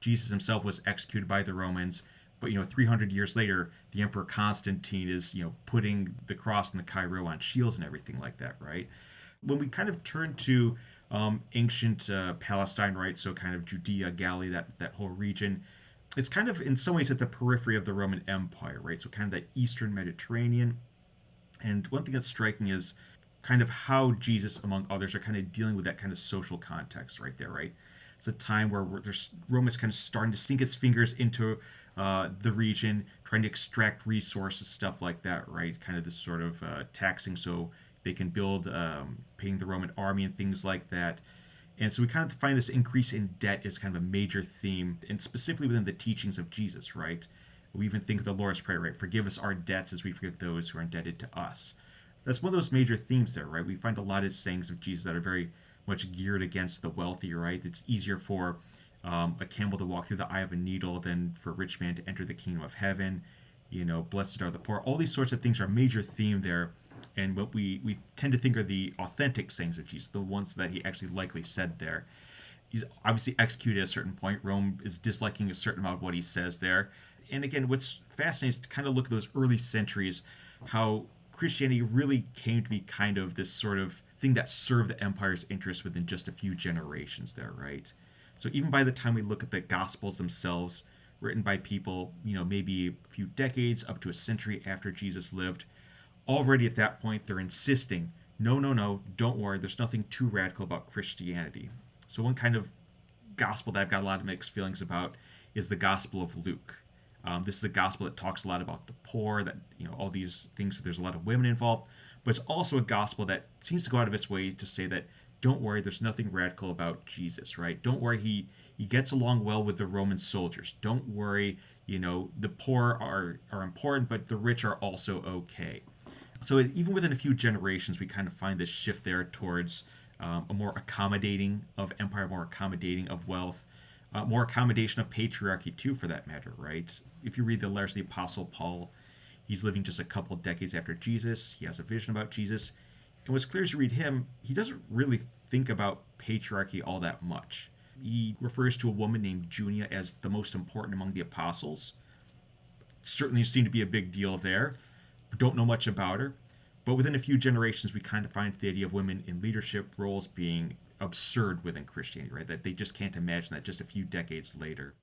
Jesus himself was executed by the Romans, but 300 years later, the Emperor Constantine is putting the cross and the Cairo on shields and everything like that, right? When we kind of turn to ancient Palestine, right? So kind of Judea, Galilee, that whole region. It's kind of in some ways at the periphery of the Roman Empire, right? So kind of that Eastern Mediterranean. And one thing that's striking is kind of how Jesus, among others, are kind of dealing with that kind of social context right there, right? It's a time where there's Rome is kind of starting to sink its fingers into the region, trying to extract resources, stuff like that, right? Kind of this sort of taxing so they can build, paying the Roman army and things like that. And so we kind of find this increase in debt as kind of a major theme, and specifically within the teachings of Jesus, right? We even think of the Lord's Prayer, right? Forgive us our debts as we forgive those who are indebted to us. That's one of those major themes there, right? We find a lot of sayings of Jesus that are very much geared against the wealthy, right? It's easier for a camel to walk through the eye of a needle than for a rich man to enter the kingdom of heaven. Blessed are the poor. All these sorts of things are a major theme there. And what we tend to think are the authentic sayings of Jesus, the ones that he actually likely said there. He's obviously executed at a certain point. Rome is disliking a certain amount of what he says there. And again, what's fascinating is to kind of look at those early centuries, how Christianity really came to be kind of this sort of thing that served the empire's interests within just a few generations there, right? So even by the time we look at the Gospels themselves, written by people, maybe a few decades up to a century after Jesus lived, already at that point they're insisting, no, no, no, don't worry, there's nothing too radical about Christianity. So one kind of gospel that I've got a lot of mixed feelings about is the Gospel of Luke. This is a gospel that talks a lot about the poor, that all these things. There's a lot of women involved, but it's also a gospel that seems to go out of its way to say that don't worry, there's nothing radical about Jesus, right? Don't worry, he gets along well with the Roman soldiers. Don't worry, the poor are important, but the rich are also okay. So even within a few generations, we kind of find this shift there towards a more accommodating of empire, more accommodating of wealth, more accommodation of patriarchy too, for that matter, right? If you read the letters of the Apostle Paul, he's living just a couple of decades after Jesus. He has a vision about Jesus. And what's clear as you read him, he doesn't really think about patriarchy all that much. He refers to a woman named Junia as the most important among the apostles. Certainly seemed to be a big deal there. We don't know much about her. But within a few generations, we kind of find the idea of women in leadership roles being absurd within Christianity, right? That they just can't imagine that just a few decades later.